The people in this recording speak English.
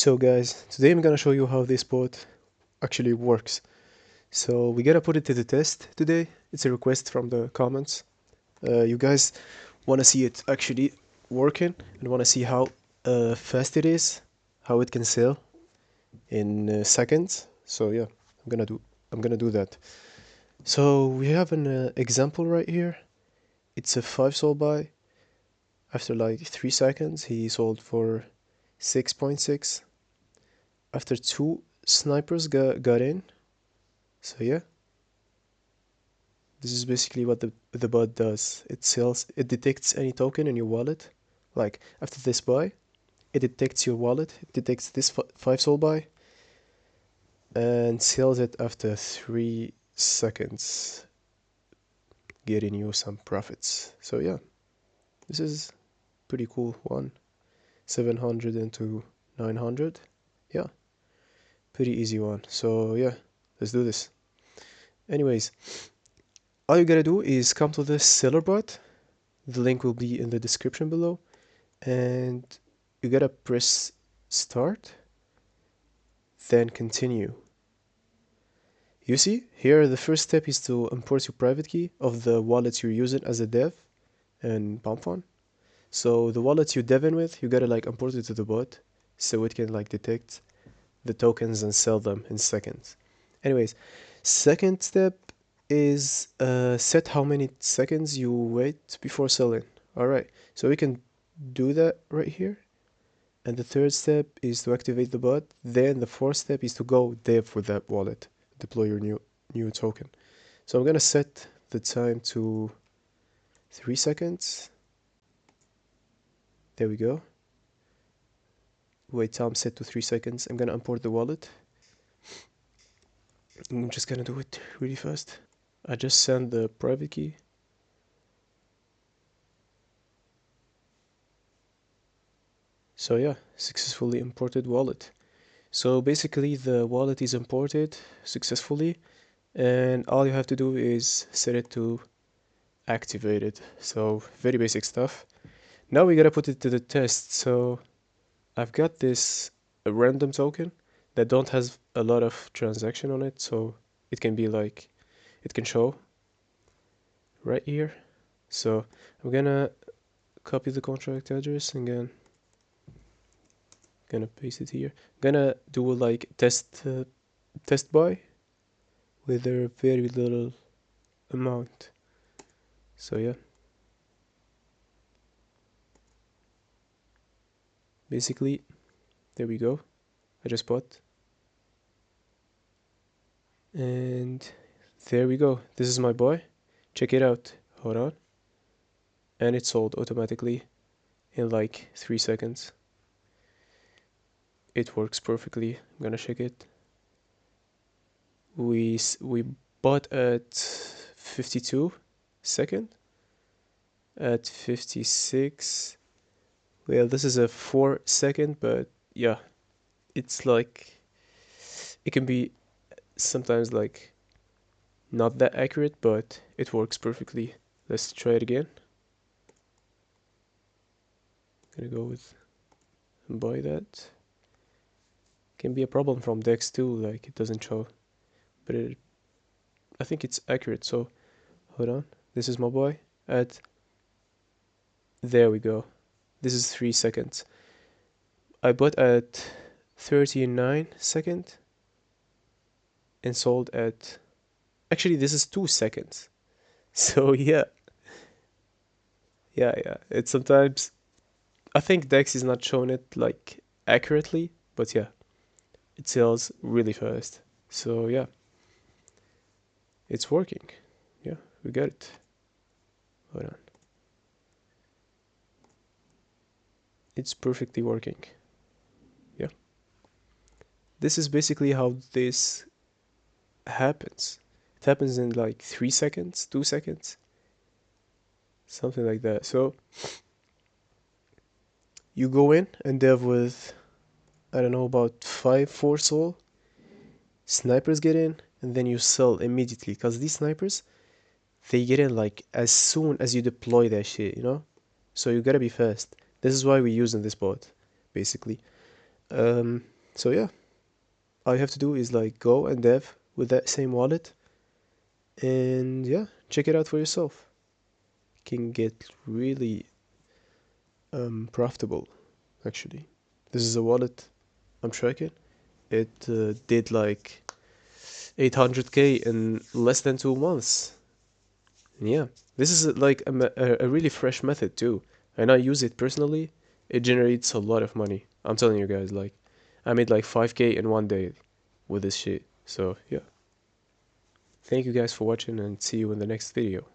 So guys, today I'm gonna show you how this bot actually works. So we're gonna put it to the test today. It's a request from the comments. You guys wanna see it actually working and wanna see how fast it is, how it can sell in seconds. So yeah, I'm gonna do that. So we have an example right here. It's a 5 sold buy. After like 3 seconds, he sold for 6.6. After 2 snipers got in. So yeah, this is basically what the bot does. It detects any token in your wallet. Like after this buy, it detects your wallet, it detects this 5 soul buy, and sells it after 3 seconds, getting you some profits. So yeah, this is pretty cool one. 700 into 900. Yeah, pretty easy one. So yeah, let's do this. Anyways, all you gotta do is come to this seller bot. The link will be in the description below, and you gotta press start, then continue. You see here the first step is to import your private key of the wallet you're using as a dev and PumpFun. So the wallet you devin with, you gotta like import it to the bot so it can like detect the tokens and sell them in seconds. Anyways, second step is set how many seconds you wait before selling. Alright, so we can do that right here. And the third step is to activate the bot. Then the fourth step is to go dev for that wallet, deploy your new token. So I'm gonna set the time to 3 seconds. There we go. Wait time set to 3 seconds. I'm gonna import the wallet. I'm just gonna do it really fast. I just sent the private key. So yeah, successfully imported wallet. So basically the wallet is imported successfully, and all you have to do is set it to activated. So very basic stuff. Now we gotta put it to the test. So I've got this a random token that don't has a lot of transaction on it, so it can be like it can show right here. So I'm gonna copy the contract address and then gonna paste it here. Gonna do like test buy with a very little amount. So yeah, basically there we go. I just bought, and there we go. This is my buy. Check it out. Hold on. And it sold automatically in like 3 seconds. It works perfectly. I'm gonna check it. We bought at 52 second, at 56. Well, this is a 4 second, but yeah, it's like it can be sometimes like not that accurate, but it works perfectly. Let's try it again. Gonna go with and buy that. Can be a problem from Dex too, like it doesn't show, but I think it's accurate. So hold on, this is my boy at, there we go. This is 3 seconds. I bought at 39 second and sold at, actually this is 2 seconds. So yeah, it's sometimes, I think Dex is not showing it like accurately, but yeah, it sells really fast. So yeah, it's working. Yeah, we got it. Hold on. It's perfectly working. Yeah. This is basically how this happens. It happens in like 3 seconds, 2 seconds, something like that. So you go in and dev with, I don't know, about 4 soul. Snipers get in, and then you sell immediately. Because these snipers, they get in like as soon as you deploy that shit, you know? So you gotta be fast. This is why we're using this bot, basically. So yeah, all you have to do is like go and dev with that same wallet, and yeah, check it out for yourself. Can get really profitable actually. This is a wallet I'm tracking. It did like 800k in less than 2 months. And yeah, this is like a really fresh method too, and I use it personally. It generates a lot of money. I'm telling you guys, like I made like 5k in one day with this shit. So yeah, thank you guys for watching and see you in the next video.